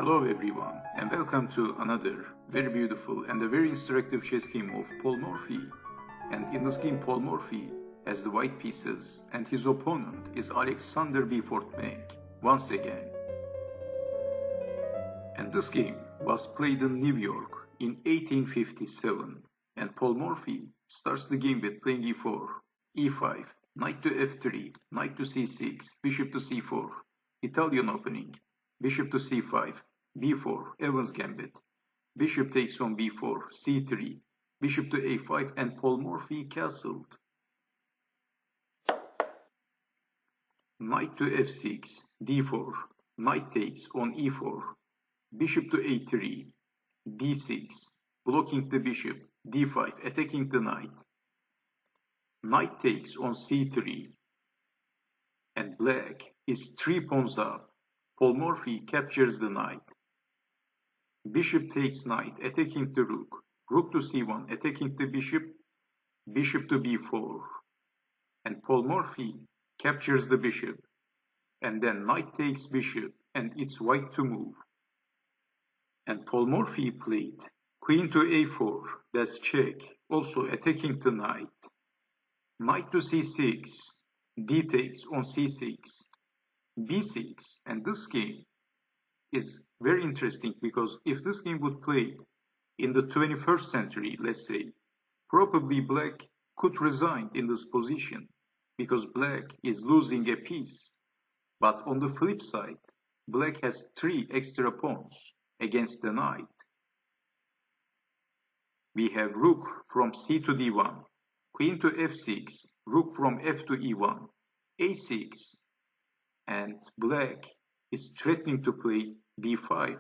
Hello everyone, and welcome to another very beautiful and a very instructive chess game of Paul Morphy. And in this game, Paul Morphy has the white pieces, and his opponent is Alexander Beaufort Meek once again. And this game was played in New York in 1857, and Paul Morphy starts the game with playing e4, e5, knight to f3, knight to c6, bishop to c4, Italian opening, bishop to c5, b4, Evans gambit, bishop takes on b4, c3, bishop to a5, and Paul Morphy castled. Knight to f6, d4, knight takes on e4, bishop to a3, d6, blocking the bishop, d5, attacking the knight. Knight takes on c3, and black is 3 pawns up. Paul Morphy captures the knight. Bishop takes knight, attacking the rook. Rook to c1, attacking the bishop. Bishop to b4. And Paul Morphy captures the bishop. And then knight takes bishop, and it's white to move. And Paul Morphy played queen to a4, that's check, also attacking the knight. Knight to c6, d takes on c6, b6, and this game is very interesting because if this game would play in the 21st century, let's say, probably black could resign in this position because black is losing a piece. But on the flip side, black has 3 extra pawns against the knight. We have rook from c to d1, queen to f6, rook from f to e1, a6, and black is threatening to play b5,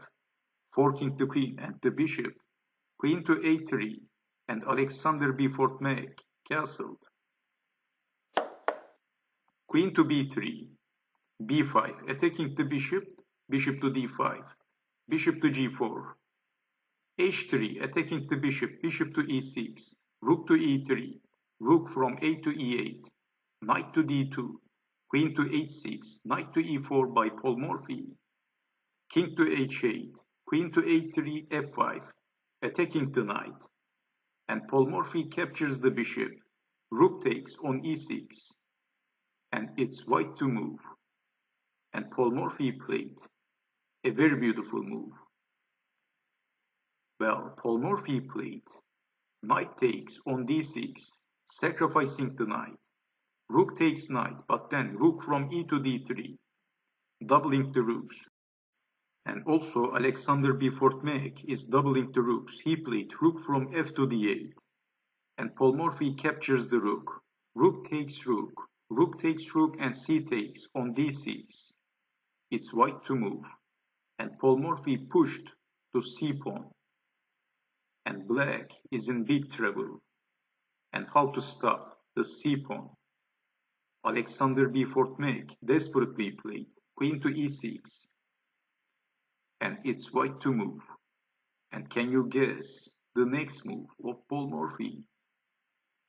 forking the queen and the bishop, queen to a3, and Alexander Beaufort Meek castled. Queen to b3, b5, attacking the bishop, bishop to d5, bishop to g4, h3, attacking the bishop, bishop to e6, rook to e3, rook from a to e8, knight to d2, queen to h6, knight to e4 by Paul Morphy, king to h8, queen to a3, f5, attacking the knight, and Paul Morphy captures the bishop, rook takes on e6, and it's white to move, and Paul Morphy played a very beautiful move. Well, Paul Morphy played knight takes on d6, sacrificing the knight, rook takes knight, but then rook from e to d3, doubling the rooks. And also Alexander Beaufort Meek is doubling the rooks. He played rook from f to d8. And Paul Morphy captures the rook. Rook takes rook. Rook takes rook and c takes on d6. It's white to move. And Paul Morphy pushed to c pawn. And black is in big trouble. And how to stop the c pawn? Alexander Beaufort Meek desperately played queen to e6. And it's white to move. And can you guess the next move of Paul Morphy?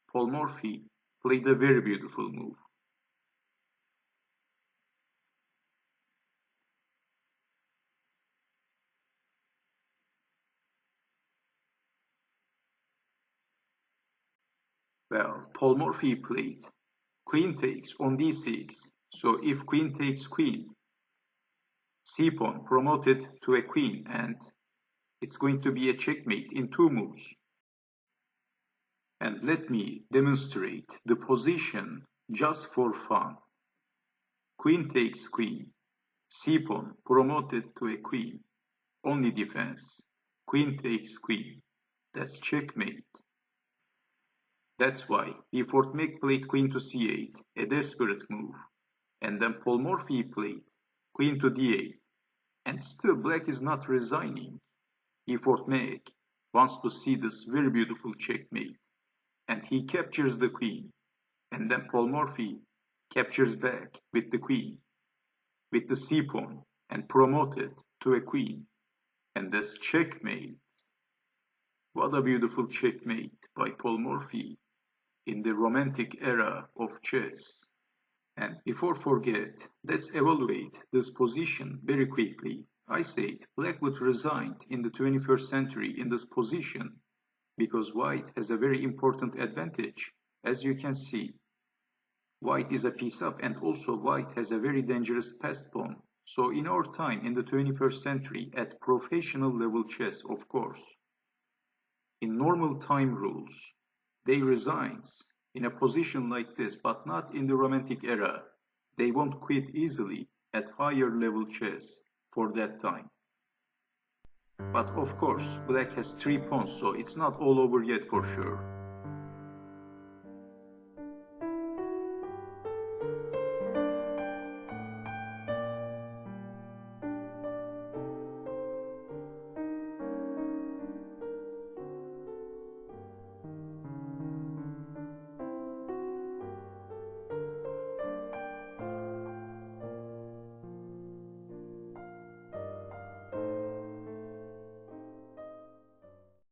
Paul Morphy played a very beautiful move. Well, Paul Morphy played queen takes on d6. So if queen takes queen, c pawn promoted to a queen, and it's going to be a checkmate in 2 moves. And let me demonstrate the position just for fun. Queen takes queen, c pawn promoted to a queen, only defense. Queen takes queen, that's checkmate. That's why Beaufort Meek played queen to c8, a desperate move. And then Paul Morphy played queen to d8. And still black is not resigning. Beaufort Meek wants to see this very beautiful checkmate. And he captures the queen. And then Paul Morphy captures back with the queen, with the c pawn, and promoted to a queen. And that's checkmate. What a beautiful checkmate by Paul Morphy in the romantic era of chess. And before forget, let's evaluate this position very quickly. I said black would resign in the 21st century in this position because white has a very important advantage. As you can see, white is a piece up and also white has a very dangerous passed pawn. So in our time in the 21st century at professional level chess, of course, in normal time rules, they resigns in a position like this, but not in the romantic era. They won't quit easily at higher level chess for that time. But of course, black has 3 pawns, so it's not all over yet for sure.